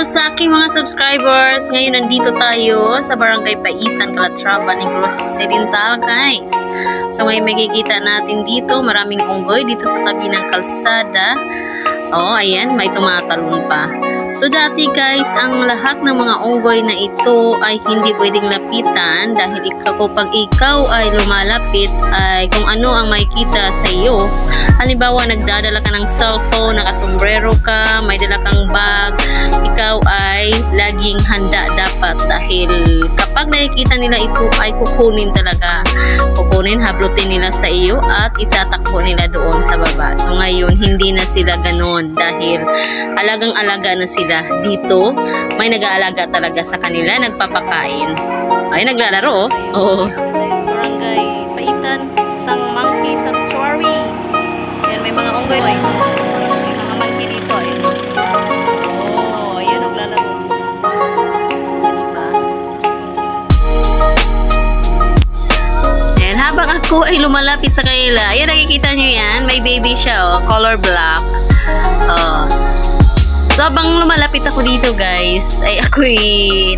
sa aking mga subscribers. Ngayon nandito tayo sa Barangay Paitan, Calatrava, Negros Occidental, guys. So ngayon makikita natin dito, maraming unggoy dito sa tabi ng kalsada. Oh, ayan, may tumatalon pa. So dati guys, ang lahat ng mga unggoy na ito ay hindi pwedeng lapitan dahil kapag ikaw ay lumalapit ay kung ano ang makikita sa iyo. Halimbawa, nagdadala ka ng cellphone, nakasombrero ka, may dala kang bag, ikaw ay laging handa dapat dahil kapag nakikita nila ito ay kukunin talaga. Kukunin, hablutin nila sa iyo at itatakbo nila doon sa baba. So ngayon, hindi na sila ganon dahil alagang-alaga na sila dito. May nag-aalaga talaga sa kanila, nagpapakain. Ay, naglalaro, oh. Barangay Paitan, Sang Monkey Sanctuary. Yan, may mga unggoy. May mga monkey dito. Ayun. Oh, ayun, naglalaro. Ayan, habang ako ay lumalapit sa kanila, ayan, nakikita nyo yan, may baby siya, oh, color black. Oh. So, habang lumalapit ako dito guys, ay ako'y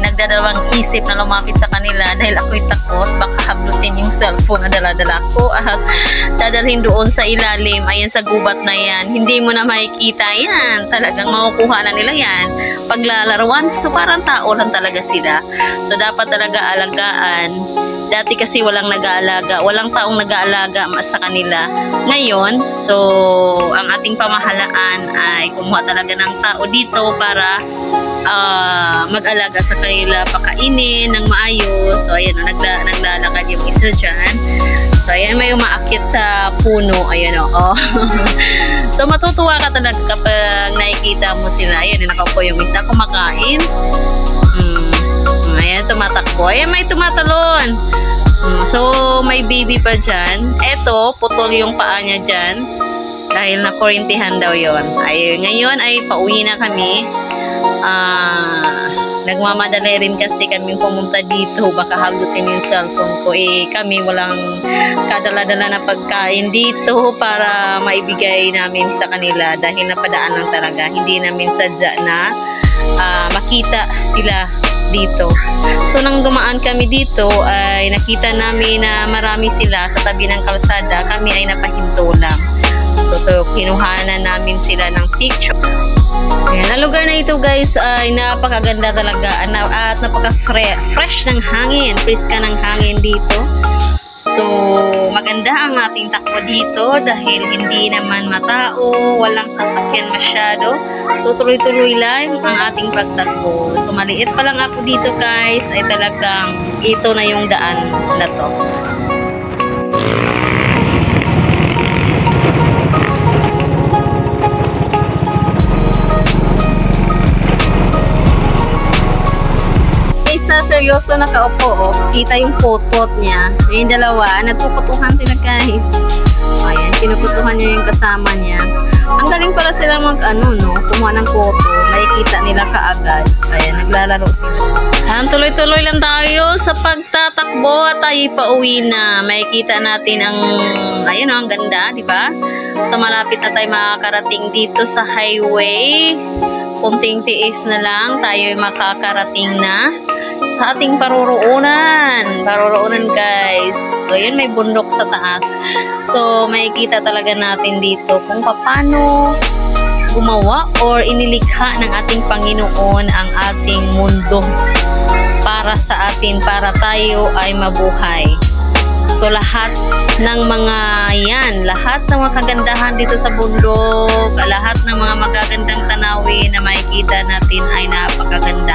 nagdadalawang isip na lumapit sa kanila dahil ako'y takot baka hablutin yung cellphone na dala-dala ko at dadalhin doon sa ilalim, ayan sa gubat na yan. Hindi mo na makikita yan, talagang makukuha na nila yan paglalaruan. So, parang tao lang talaga sila. So, dapat talaga alagaan. Dati kasi walang nag-aalaga, walang taong nag-aalaga sa kanila. Ngayon, so ang ating pamahalaan ay kumuha talaga ng tao dito para mag-alaga sa kanila, pakainin ng maayos. So ayan, naglalakad yung isa dyan. So ayan, may umaakit sa puno. Ayan o. Oh. So matutuwa ka talaga kapag nakikita mo sila. Ayan, nakaupo yung isa, kumakain. Ayan, tumatakbo. Ayan, may tumatalon. So, may baby pa dyan. Eto, putol yung paa niya dyan. Dahil nakurintihan daw yon. Ay, ngayon ay pauwi na kami. Nagmamadali rin kasi kami pumunta dito. Baka hablutin yung cellphone ko. Eh, kami walang kadala-dala na pagkain dito para maibigay namin sa kanila. Dahil napadaan lang talaga. Hindi namin sadya na makita sila dito. So nang dumaan kami dito ay nakita namin na marami sila sa tabi ng kalsada. Kami ay napahinto lang. So kinuhanan namin sila ng picture. Ayan, ang lugar na ito guys ay napakaganda talaga at napaka-fresh ng hangin. Friska ng hangin dito. So, maganda ang ating takbo dito dahil hindi naman matao, walang sasakyan masyado. So, tuloy-tuloy lang ang ating pagtakbo. So, maliit pa lang ako dito guys, ay talagang ito na yung daan na to. Sa seryoso nakaupo, oh. Kita yung pot-pot niya. Yung dalawa, nagpuputuhan sila guys. Ayan, pinuputuhan niya yung kasama niya. Ang galing pala sila kumuha ng photo. Makikita nila kaagad. Ayan, naglalaro sila. Tuloy-tuloy lang tayo sa pagtatakbo at tayo pauwi na. Makikita natin ang, ayun ang ganda, di ba? So malapit na tayo makakarating dito sa highway. Kunting tiis na lang, tayo makakarating na sa ating paruroonan guys. So yun, may bundok sa taas. So makikita talaga natin dito kung paano gumawa or inilikha ng ating Panginoon ang ating mundo para sa atin, para tayo ay mabuhay. So lahat ng mga lahat ng mga kagandahan dito sa bundok, lahat ng mga magagandang tanawin na makikita natin ay napakaganda.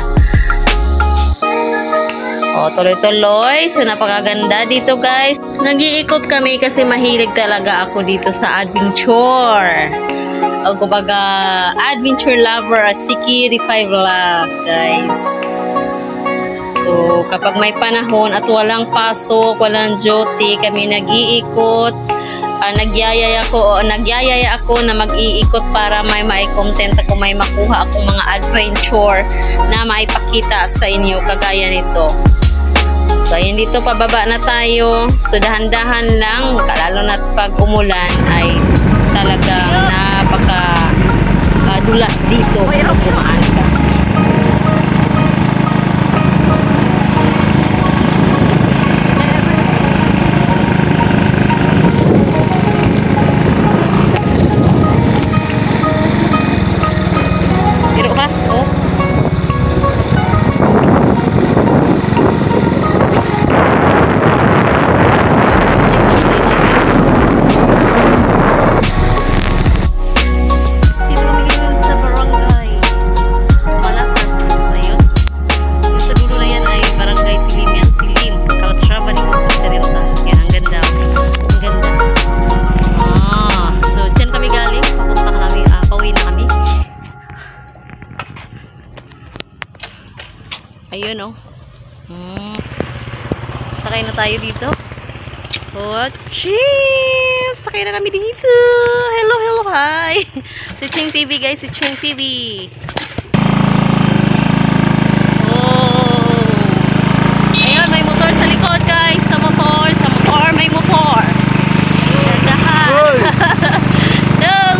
O, tuloy-tuloy. So, napakaganda dito guys. Nag-iikot kami kasi mahilig talaga ako dito sa adventure. O, kumbaga, adventure lover, Sikiri 5 Vlog, guys. So, kapag may panahon at walang pasok, walang duty, kami nag-iikot. Nagyayaya ako na mag-iikot para may content ako, may makuha akong mga adventure na maipakita sa inyo kagaya nito. So, ayun, dito pababa na tayo. So, dahan-dahan lang, lalo na pag umulan ay talagang napaka dulas dito pag umaan ka. Ayun, oh. Sakay na tayo dito. What? Chip! Sakay na kami dito. Hello, hello, hi. Si Ching TV, guys. Si Ching TV. Oh. Ayun, may motor sa likod, guys. Sa motor, may motor. Dahan. No.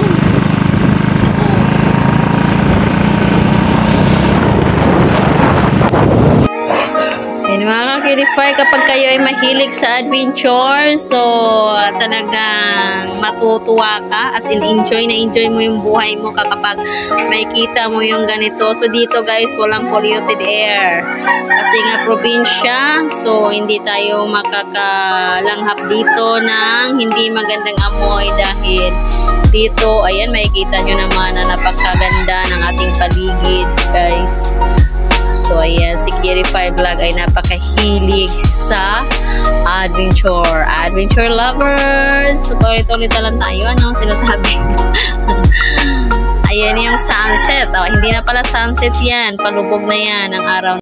Yan, mga ka-Kirify, kapag kayo ay mahilig sa adventure, so talagang matutuwa ka, as in enjoy mo yung buhay mo kapag makikita mo yung ganito. So dito, guys, walang polluted air kasi nga probinsya, so hindi tayo makakalanghap dito ng hindi magandang amoy dahil dito, ayan, makikita nyo naman na napakaganda ng ating paligid, guys. So, ayan, si Kirify Vlog ay napakahilig sa adventure. Adventure lovers! So, tulit-tulit na lang tayo. Ano sinasabi? Ayan yung sunset. Oh, hindi na pala sunset yan. Palubog na yan ang araw.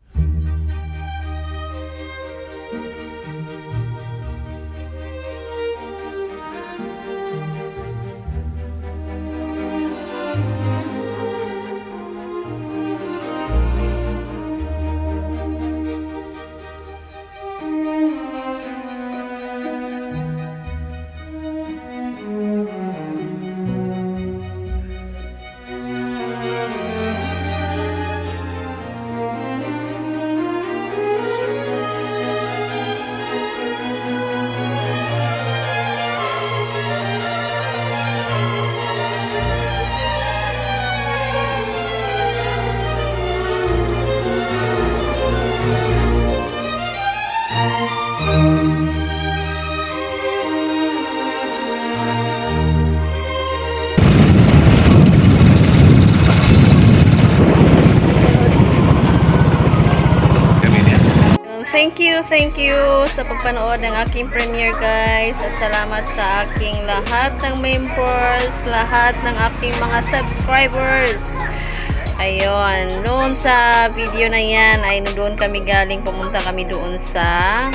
Thank you sa pagpanood ng aking premiere, guys, at salamat sa aking lahat ng members, lahat ng aking mga subscribers. Ayun, noon sa video na yan ay doon kami galing, pumunta kami doon sa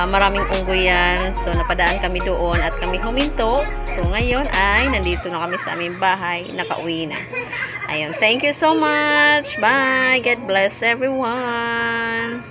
maraming unggoyan, so napadaan kami doon at kami huminto. So ngayon ay nandito na kami sa aming bahay, nakauwi na. Ayun, thank you so much, bye, God bless everyone.